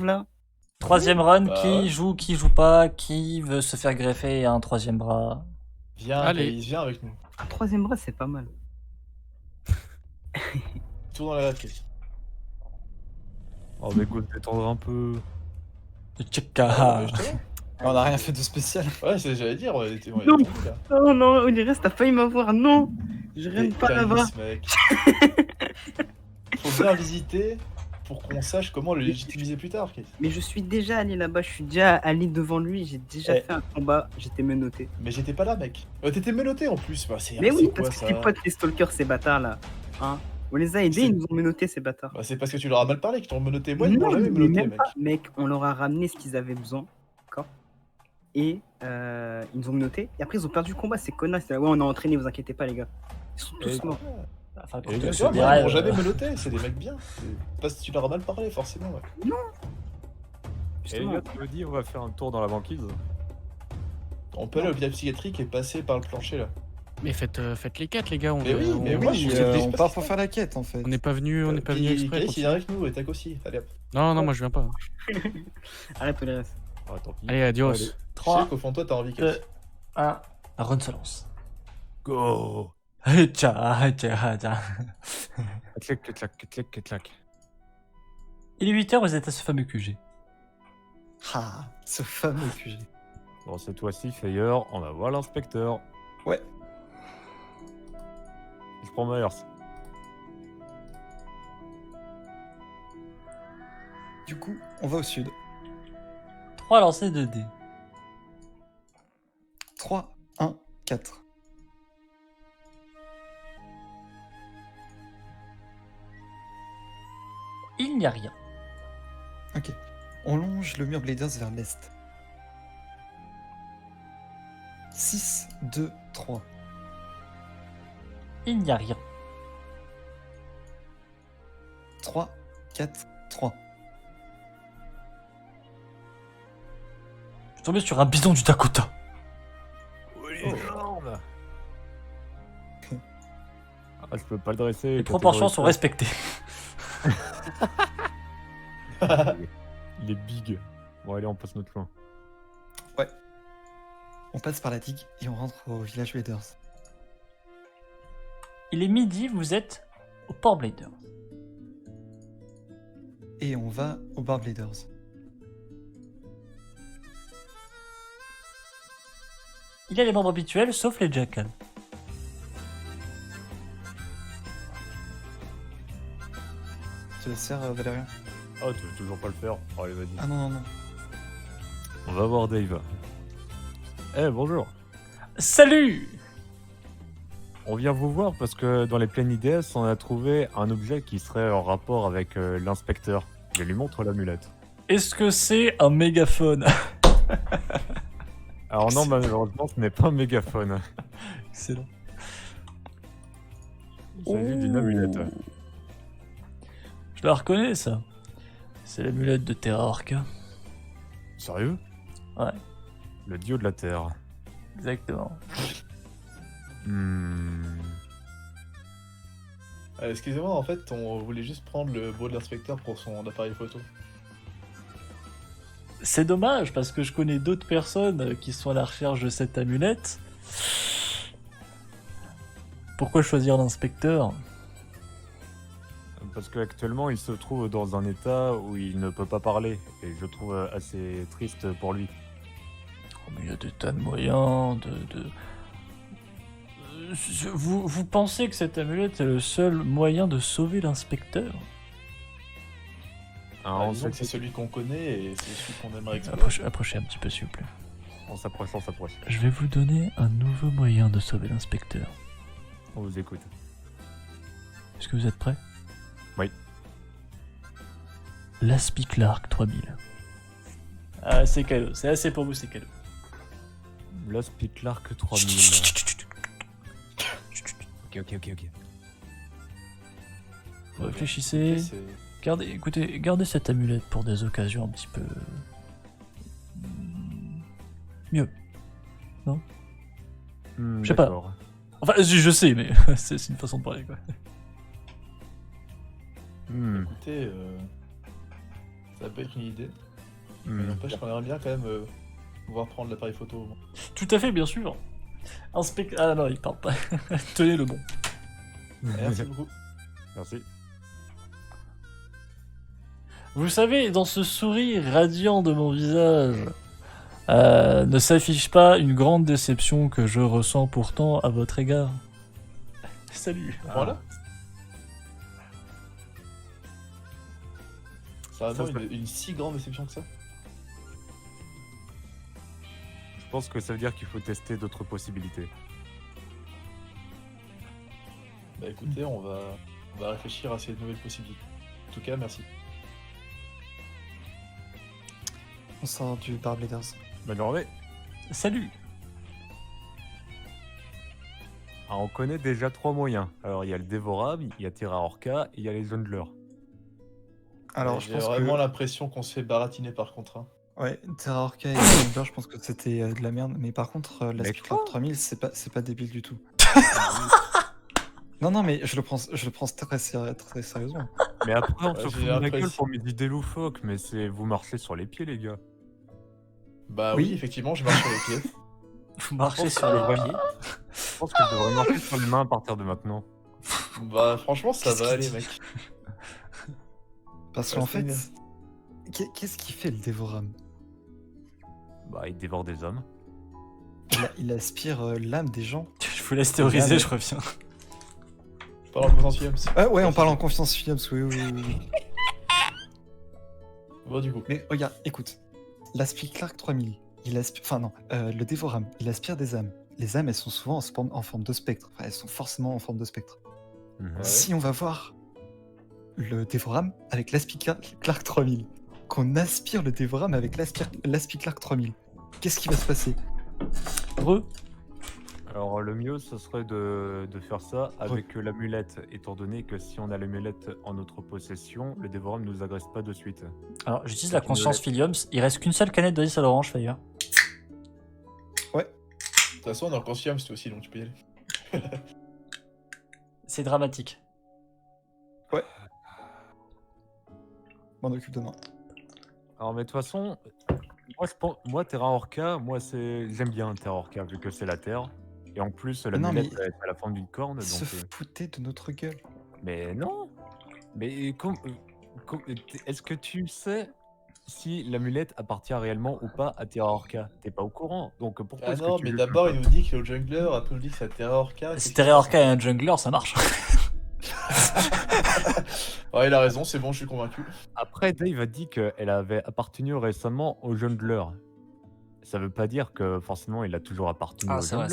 là. Troisième run, Bah qui ouais. joue, qui joue pas, qui veut se faire greffer un troisième bras. Viens, Allez. Caïs, viens avec nous. Un troisième bras, c'est pas mal. Tour dans la Caïs. Oh, mais go, détendre un peu. De Ah, Tcheka. mais justement. On a rien fait de spécial. Ouais, j'allais dire, on était Non. tombés, là. Oh non, Oliris, t'as failli m'avoir. Non, je Et rentre pas Caïs, là-bas. mec. Faut bien visiter pour qu'on sache comment le légitimiser plus tard, Caïs. Mais je suis déjà allé là-bas, je suis déjà allé devant lui, j'ai déjà Eh. fait un combat, j'étais menotté. Mais j'étais pas là, mec. T'étais menotté en plus. Bah, c'est Mais c'est oui, quoi, parce que ça tes potes, les stalkers, ces bâtards là. Hein, on les a aidés, C'est- ils nous ont menottés, ces bâtards. Bah, c'est parce que tu leur as mal parlé qu'ils t'ont menotté. Moi, ils Non, m'ont jamais mais menotté, même mec. pas. Mec, on leur a ramené ce qu'ils avaient besoin, d'accord. Et ils nous ont menotté. Et après, ils ont perdu le combat, ces connards. C'était là, ouais, on a entraîné, vous inquiétez pas, les gars. Ils sont tous Et- morts. Enfin, Et pour les te gars, se Ouais, des moi, ils m'ont rêves, jamais menotté. C'est des mecs bien. C'est parce que tu leur as mal parlé, forcément. Ouais. Et les Justement. gars, tu me dis, on va faire un tour dans la banquise. On peut aller à l'hôpital psychiatrique et passer par le plancher, là. Mais faites les quêtes, les gars. Mais oui, mais Oui, moi, je trouve que c'est on pas part si pour simple. faire la quête en fait. On n'est pas venu, Puis, exprès. Caïs, il est avec nous et Tac aussi. Allez hop. Non, non, moi je viens pas. Arrête, Oliris. Ah, tant pis. Allez, adios. Allez. Je 3, sais qu'au fond de toi, t'as envie, 2, Caïs. 1. La run se lance. Go. Tcha, tcha, tcha. Clac, clac, clac, clac, clac. Il est 8h, vous êtes à ce fameux QG. Ah, ce fameux QG. Bon, cette fois-ci, Fayer, on va voir l'inspecteur. Ouais. Je prends Myers. Du coup, on va au sud. 3 lancés de dés. 3, 1, 4. Il n'y a rien. Ok. On longe le mur Bladers vers l'est. 6, 2, 3. Il n'y a rien. 3, 4, 3. Je suis tombé sur un bison du Dakota. Oui, énorme. Ah, je peux pas le dresser. Les proportions sont respectées. Il est big. Bon, allez, on passe notre chemin. On passe par la digue et on rentre au village Bladers. Il est midi, vous êtes au Port Blader. Et on va au bar Bladers. Il y a les membres habituels, sauf les jackals. Tu la sers, Valérien? Ah, tu veux toujours pas le faire? Allez, vas-y. Ah non, non, non. On va voir Dave. Eh, bonjour. Salut! On vient vous voir parce que dans les plaines IDS, on a trouvé un objet qui serait en rapport avec l'inspecteur. Je lui montre l'amulette. Est-ce que c'est un mégaphone? Alors non, malheureusement, ce n'est pas un mégaphone. Excellent. Il s'agit d'une amulette. Je la reconnais, ça. C'est l'amulette de Terrork. Sérieux? Ouais. Le dieu de la Terre. Exactement. Excusez-moi, en fait, on voulait juste prendre le beau de l'inspecteur pour son appareil photo. C'est dommage, parce que je connais d'autres personnes qui sont à la recherche de cette amulette. Pourquoi choisir l'inspecteur? Parce qu'actuellement, il se trouve dans un état où il ne peut pas parler. Et je trouve assez triste pour lui. Oh, mais il y a des tas de moyens Vous pensez que cette amulette est le seul moyen de sauver l'inspecteur? Alors, on Disons que c'est s'approche, celui qu'on connaît et c'est celui qu'on aimerait explorer. Approchez un petit peu, s'il vous plaît. on s'approche. Je vais vous donner un nouveau moyen de sauver l'inspecteur. On vous écoute. Est-ce que vous êtes prêts? Oui. L'Aspi Clark 3000. Ah, c'est cadeau. C'est assez pour vous, c'est cadeau. L'Aspi Clark 3000. Ok. Vous réfléchissez. C'est- Gardez cette amulette pour des occasions un petit peu... mieux. Je sais pas. D'accord. Enfin, je sais, mais c'est une façon de parler, quoi. Écoutez, Ça peut être une idée. Mais Hmm. n'empêche qu'on aimerait bien quand même pouvoir prendre l'appareil photo. au moins. Tout à fait, bien sûr. Ah non, il parle pas. Tenez le bon. Merci beaucoup. Merci. Vous savez, dans ce sourire radiant de mon visage, ne s'affiche pas une grande déception que je ressens pourtant à votre égard. Salut. Voilà. Ça a Ça vraiment serait- une si grande déception que ça. Je pense que ça veut dire qu'il faut tester d'autres possibilités. Bah écoutez, on va réfléchir à ces nouvelles possibilités. En tout cas, merci. On sort du Barbladers. Bonne journée. Salut. Ah, on connaît déjà 3 moyens. Alors, il y a le dévorable, il y a Terra Orca et il y a les jongleurs. Alors, Mais je j'ai pense vraiment que... l'impression qu'on se fait baratiner par contre. Hein. Ouais, Terra Orca et Jungler, je pense que c'était de la merde. Mais par contre, la Mais Speedclark quoi 3000, c'est pas débile du tout. Non, mais je le prends très sérieusement. Mais après, on Ouais, se j'ai fout de ma gueule l'impression. pour mes idées loufoques, mais c'est vous marchez sur les pieds, les gars. Bah Oui. oui, effectivement, je marche sur les pieds. Vous marchez pense sur que les vraiment- pieds. Je pense que je devrais marcher sur les mains à partir de maintenant. Bah franchement, ça Qu'est-ce va qu'il aller, dit mec. Parce Ouais, qu'en c'est fait, bien. qu'est-ce qu'il fait le Dévorame? Bah, il dévore des hommes. Il aspire l'âme des gens. Je vous laisse théoriser, je reviens. Je parle en confiance Williams. Ah ouais, on parle en confiance Williams, oui. Bon, du coup. Mais regarde, écoute. La Speedclark 3000, il aspire... Enfin non, le Dévorame, il aspire des âmes. Les âmes, elles sont souvent en forme de spectre. Enfin, elles sont forcément en forme de spectre. Mhm. Ouais. Si on va voir le Dévorame avec l'Aspiclark 3000, qu'on aspire le Dévorame avec l'Aspiclark 3000, qu'est-ce qui va se passer? Re. Alors, le mieux, ce serait de faire ça avec l'amulette, étant donné que si on a l'amulette en notre possession, le dévorable ne nous agresse pas de suite. Alors, j'utilise la conscience Philiums. Il reste qu'une seule canette de 10 à l'orange, Fire. De toute façon, on est en confiance Williams, toi aussi, donc tu peux y aller. C'est dramatique. M'en occupe demain. Alors, mais de toute façon, moi, Terra Orca, j'aime bien Terra Orca, vu que c'est la Terre. Et en plus, non, l'amulette mais- est à la forme d'une corne, donc... Se foutez de notre gueule. Mais non. Mais est-ce que tu sais si l'amulette appartient réellement ou pas à Terra Orca? T'es pas au courant, donc pourquoi Ah est-ce non, que tu mais veux d'abord, que- il nous dit qu'il est au jungler, après, il nous dit que c'est à Terra Orca. Si Terra Orca est un jungler, ça marche. Ouais, il a raison, c'est bon, je suis convaincu. Après, Dave a dit qu'elle avait appartenu récemment au jungler. Ça veut pas dire que forcément il a toujours appartenu au jungler.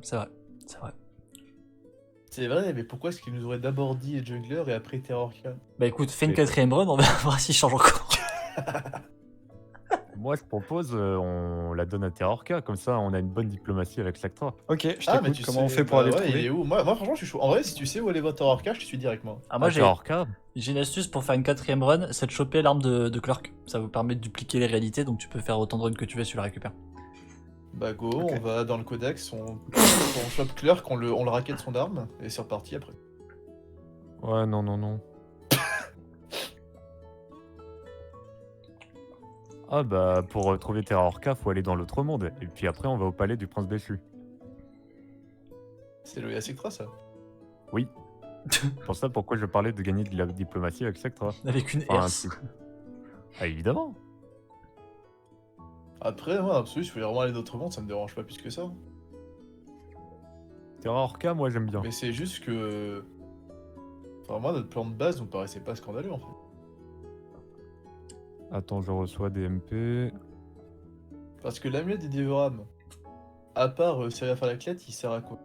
c'est vrai. C'est vrai, mais pourquoi est-ce qu'il nous aurait d'abord dit jungler et après Terra Orca? Bah écoute, fais une Mais- 4ème run, on va voir s'il change encore. Moi, je propose, on la donne à Terra Orca, comme ça on a une bonne diplomatie avec Slactra. Ok, je Ah, mais t'écoute, tu comment sais, on fait pour bah aller le ouais, il trouver? est où moi, franchement, je suis chaud. En vrai, si tu sais où aller voir Terra Orca, je te suis direct, moi. Ah, moi, Terra Orca, j'ai une astuce pour faire une 4ème run, c'est de choper l'arme de Clerk. Ça vous permet de dupliquer les réalités, donc tu peux faire autant de runs que tu veux si tu la récupères. Bah go, Ok. on va dans le codex, on chope Clerk, on le raquette son arme, et c'est reparti après. ouais, non. Ah bah, pour trouver Terra Orca, faut aller dans l'autre monde. Et puis après, on va au palais du prince déchu. C'est le Sectra, ça. Oui. Pour ça, pourquoi je parlais de gagner de la diplomatie avec Slactra. Avec une Enfin, herse. Ah, évidemment. Après, moi, absolument, si je voulais vraiment aller dans l'autre monde, ça me dérange pas plus que ça. Terra Orca, moi j'aime bien. Mais c'est juste que... Enfin, moi, notre plan de base nous paraissait pas scandaleux, en fait. Attends, je reçois des MP. Parce que l'amulette des Dévorames, à part servir à faire la clette, il sert à quoi?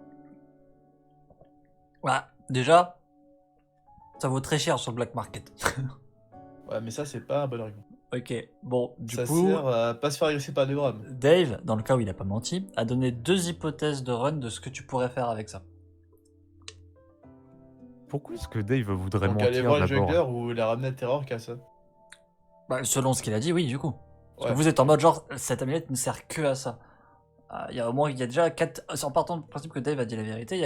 Ah, déjà, ça vaut très cher sur le black market. Ouais, mais ça, c'est pas un bon argument. Ok, bon, du Ça coup, sert à pas se faire agresser par des Dévorames. Dave, dans le cas où il a pas menti, a donné 2 hypothèses de run de ce que tu pourrais faire avec ça. Pourquoi est-ce que Dave voudrait Donc aller mentir voir le d'abord? jungler ou la ramener à Terra Orca, ça. Bah, selon ce qu'il a dit, oui, du coup. Parce Ouais. que vous êtes en mode genre, cette amulette ne sert que à ça. Il y a au moins, il y a déjà 4, en partant du principe que Dave a dit la vérité, il y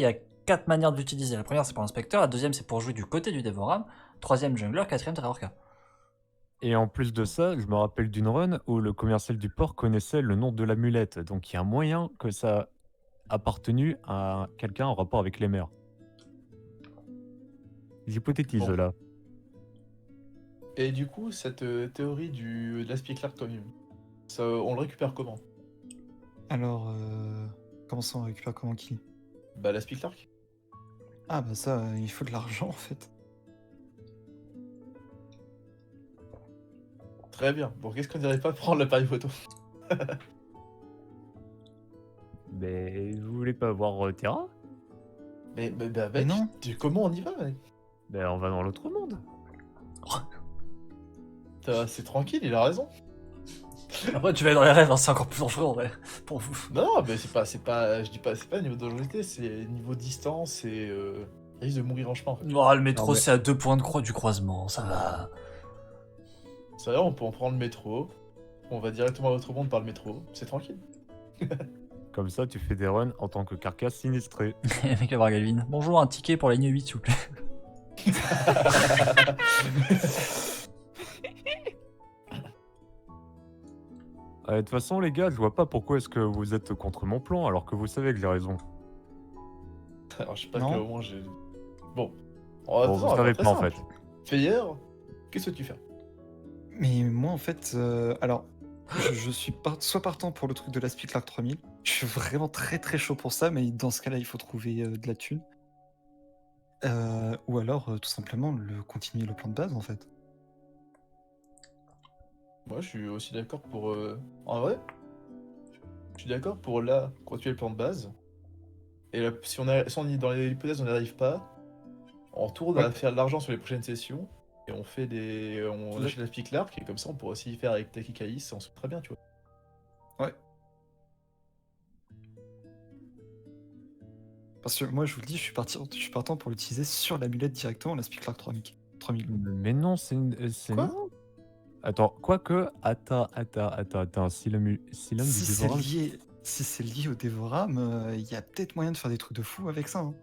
a 4 manières de l'utiliser. La première, c'est pour l'inspecteur, la deuxième, c'est pour jouer du côté du Dévorame, troisième, jungler, quatrième, Terra Orca. Et en plus de ça, je me rappelle d'une run où le commercial du port connaissait le nom de l'amulette. Donc il y a un moyen que ça appartenu à quelqu'un en rapport avec les mers. J'hypothétise Bon. là. Et du coup, cette théorie de l'Aspie Clark toi-même, ça, on le récupère comment? Alors, comment ça on récupère comment qui? Bah, l'Aspie Clark. Ah bah ça, il faut de l'argent en fait. Très bien. Bon, qu'est-ce qu'on dirait pas prendre l'appareil photo? Mais vous voulez pas voir Terra? Bah, Mais mec, non. comment on y va, mec? Ben on va dans l'autre monde. C'est tranquille, il a raison. Après, tu vas aller dans les rêves, hein, c'est encore plus dangereux en vrai, pour vous. Non, mais c'est pas, je dis pas, c'est pas niveau dangerosité, c'est niveau distance et risque de mourir en chemin. En fait. Oh, le métro, Non, mais- c'est à 2 points de croix du croisement, ça va. C'est vrai, on peut en prendre le métro. On va directement à l'autre monde par le métro. C'est tranquille. Comme ça, tu fais des runs en tant que carcasse sinistrée. Le mec va voir Galvin. Bonjour, un ticket pour la ligne 8, s'il vous plaît. De toute façon, les gars, je vois pas pourquoi est-ce que vous êtes contre mon plan alors que vous savez que j'ai raison. Alors, je sais pas Non. à quel moment j'ai. Bon. On va Bon, vous savez pas en fait. Feyer, qu'est-ce que tu fais? Mais moi en fait, alors, je suis soit partant pour le truc de l'Aspie Clark 3000. Je suis vraiment très très chaud pour ça, mais dans ce cas-là, il faut trouver de la thune. Ou alors, tout simplement, continuer le plan de base en fait. Moi, je suis aussi d'accord pour. En vrai, je suis d'accord pour là continuer le plan de base. Et là, si on est dans l'hypothèse on n'y arrive pas, on retourne à Ouais. faire de l'argent sur les prochaines sessions et on fait on Ouais. achète la Speak Lark et comme ça on pourra aussi y faire avec Taki Kaïs, on se fait très bien, tu vois. Ouais. Parce que moi, je vous le dis, je suis partant pour l'utiliser sur l'amulette directement, l'Aspie Clark 3000. Mais non, c'est Quoi? non. Attends, quoique, attends, si l'homme du dévorant... Si c'est lié au Dévorame, il y a peut-être moyen de faire des trucs de fou avec ça. Hein.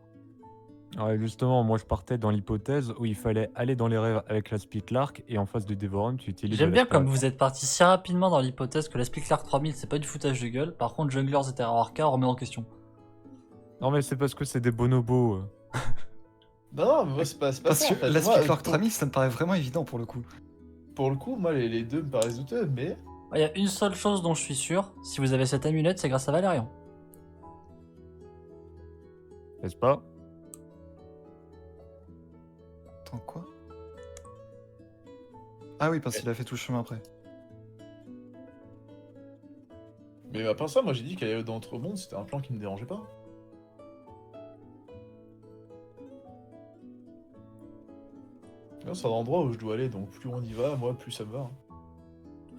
Ouais, justement, moi je partais dans l'hypothèse où il fallait aller dans les rêves avec la Speak Lark et en face du Dévorum, tu utilises... J'aime la bien Speak comme Lark. vous êtes parti si rapidement dans l'hypothèse que la Speak Clark 3000 c'est pas du foutage de gueule, par contre Junglers et Terror Arca on remet en question. Non, mais c'est parce que c'est des bonobos. Non, mais moi c'est pas Parce ça en que fait. l'Aspie Moi, Clark 3000, ça me paraît vraiment évident pour le coup. pour le coup, moi les deux me paraissent douteux, mais. Il y a une seule chose dont je suis sûr, si vous avez cette amulette, c'est grâce à Valérian. N'est-ce pas? Attends, quoi? Ah oui, parce qu'il a fait tout le chemin après. Mais à part ça, moi j'ai dit qu'aller dans l'autre monde c'était un plan qui me dérangeait pas. Là, c'est un endroit où je dois aller, donc plus on y va, moi plus ça me va. Hein.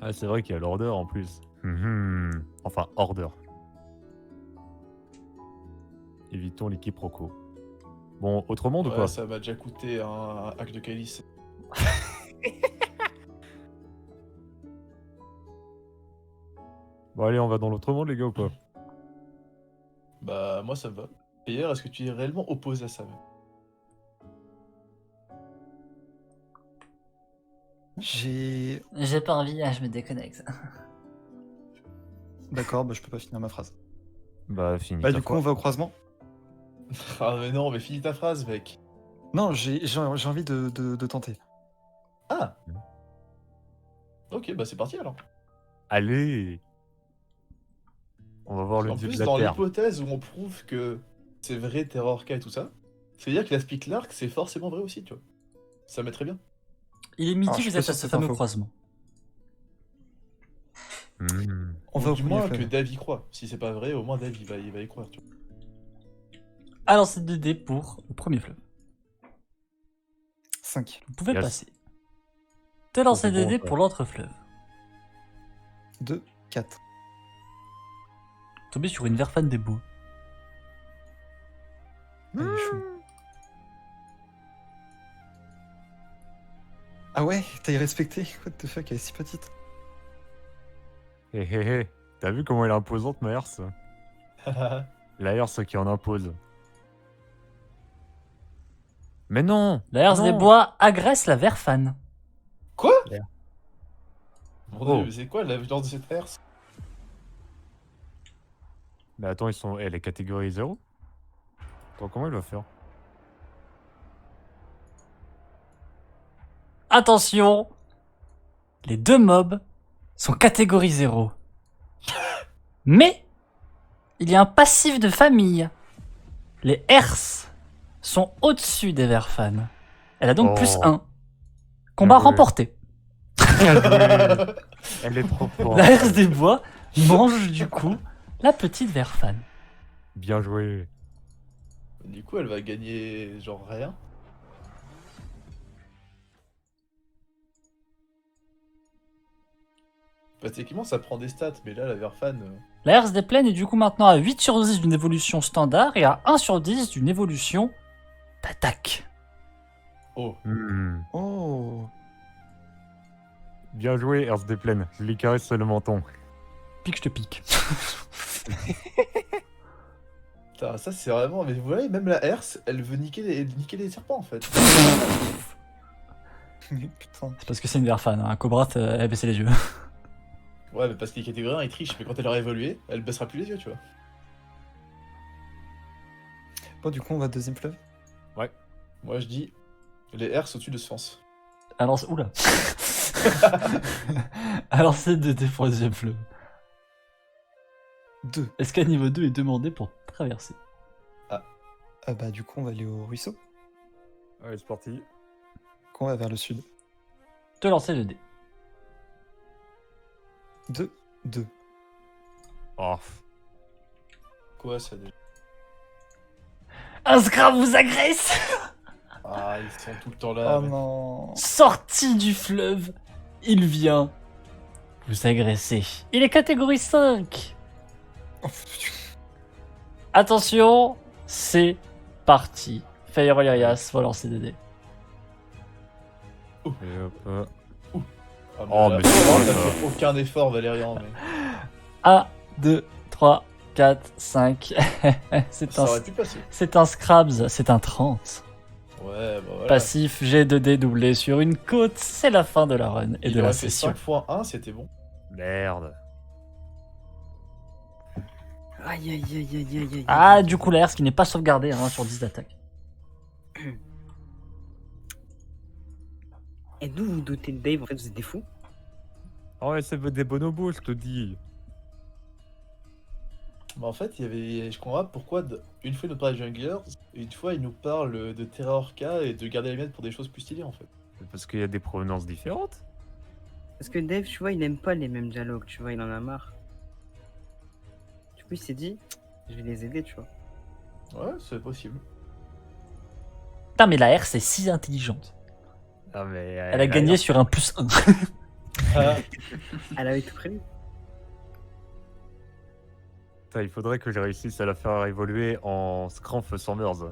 Ah, c'est vrai qu'il y a l'order en plus. Enfin, order. Évitons les quiproquos. Bon, autre monde ou Ouais, pas? ça m'a déjà coûté un hack de Calice. Bon, allez, on va dans l'autre monde, les gars, ou pas? Bah, moi ça me va. Et hier, est-ce que tu es réellement opposé à ça même? J'ai. J'ai pas envie, je me déconnecte. D'accord, bah je peux pas finir ma phrase. Bah, fini. Bah ta du coup, fois. on va au croisement. Ah, mais non, mais finis ta phrase, mec. Non, j'ai envie de tenter. Ah! Ok, bah c'est parti alors. Allez! On va voir le En dieu plus, de la dans terre. l'hypothèse où on prouve que c'est vrai Terror K et tout ça, c'est-à-dire que la Speak Lark c'est forcément vrai aussi, tu vois. Ça mettrait bien. Il est midi, Alors, je suis vous pas êtes sûr à de ce cette fameux info. croisement. On Ou va au du premier moins fleuve. que Dave y croit. Si c'est pas vrai, au moins Dave il va y croire, tu vois. Alors c'est 2D pour le premier fleuve. 5. Vous pouvez Yes. passer. T'es lancé C'est bon, 2D ça. pour l'autre fleuve. 2, 4. Tombé sur une verfane des bois. Elle est chou. Ah ouais, t'as respecté? What the fuck, elle est si petite. Hé hé hé, t'as vu comment elle est imposante, ma herse? La herse qui en impose. Mais non! La herse non. des bois agresse la verfane. Quoi? Mon Oh. dieu, mais c'est quoi la violence de cette herse? Mais attends, elle est catégorie 0. Attends, comment il va faire? Attention, les deux mobs sont catégorie 0. Mais il y a un passif de famille. Les Herse sont au-dessus des Verfan. Elle a donc Oh. plus 1. Combat Bien joué. remporté. Elle est trop forte. La Herse des bois mange du coup la petite Verfan. Bien joué. Du coup, elle va gagner genre rien. Bah, techniquement, ça prend des stats, mais là, la Verfan. La Herse des plaines est du coup maintenant à 8 sur 10 d'une évolution standard et à 1 sur 10 d'une évolution d'attaque. Oh, Hmm. Oh. Bien joué, Ernst Desplaines. Je lui caresse sur le menton. Pique, je te pique. putain, ça c'est vraiment. Mais vous voyez, même la herse, elle veut niquer les serpents en fait. Putain. C'est parce que c'est une Verfan, hein. Un Cobra, elle a baissé les yeux. Ouais, mais parce qu'il est catégorie 1, il triche, mais quand elle aura évolué, elle baissera plus les yeux, tu vois. Bon, du coup, on va deuxième fleuve. Moi je dis les herses au-dessus de Sens. Alors, oula. Alors, c'est 2 pour le deuxième fleuve. 2. Est-ce qu'un niveau 2 est demandé pour traverser? Bah, du coup, on va aller au ruisseau. Ouais, c'est parti. Du coup, on va vers le sud. Te lancer le dé. 2. 2. Oh. Quoi ça déjà? Un Scrap vous agresse. Ah, ils sont tout le temps là. Oh mais- non. Sorti du fleuve, il vient vous agresser. Il est catégorie 5. Oh, putain. Attention, c'est parti. Fire Valerias va lancer des dés. Et hop, Ah, Oh, là, mais c'est vraiment, bon, t'as ça. fait aucun effort, Valérian. Mais... 1, 2, 3, 4, 5. c'est Ça un, aurait pu passer. c'est un Scrabs, c'est un 30. Ouais, bah voilà. Passif, G2D doublé sur une côte, c'est la fin de la run et Il de la aurait fait session. 5 fois 1, c'était bon. Merde. Aïe aïe aïe aïe aïe aïe. Ah, du coup, la Herse qui n'est pas sauvegardée hein, sur 10 d'attaque. Et d'où vous doutez de Dave? En fait, vous êtes des fous. Oh, ouais, c'est des bonobos, je te dis. Mais en fait, il y avait. Je comprends pas pourquoi, une fois il nous parle de Junglers, et une fois il nous parle de Terra Orca et de garder les miettes pour des choses plus stylées en fait. C'est parce qu'il y a des provenances différentes. Parce que Dave, tu vois, il aime pas les mêmes dialogues, tu vois, il en a marre. Du coup, il s'est dit, je vais les aider, tu vois. Ouais, c'est possible. Putain, mais la Herse est si intelligente. Ah, mais Elle a gagné sur un plus 1. Ah, Elle avait tout prévu. Putain, il faudrait que je réussisse à la faire évoluer en Scranf Summers. Ou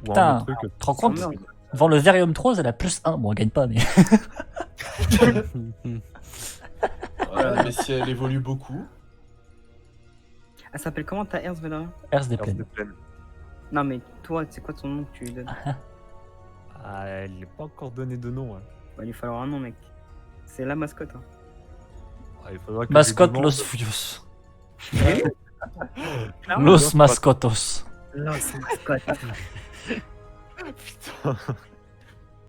Putain. un autre truc. Tu te rends compte? Merde. Devant le Verium Trose, elle a plus 1. Bon, elle gagne pas, mais. ouais, mais si elle évolue beaucoup. Elle s'appelle comment ta Herse, Valérien? Herse des Ernst plaines. Desplaines. Non, mais toi, c'est quoi ton nom que tu lui donnes? Ah, elle n'est pas encore donné de nom. Hein. Il va lui falloir un nom, mec. C'est la mascotte. Hein. Ah, il faudra que Mascotte je demande- Los Fuyos. Clairement. Los Mascotos. Los mascotte. Putain.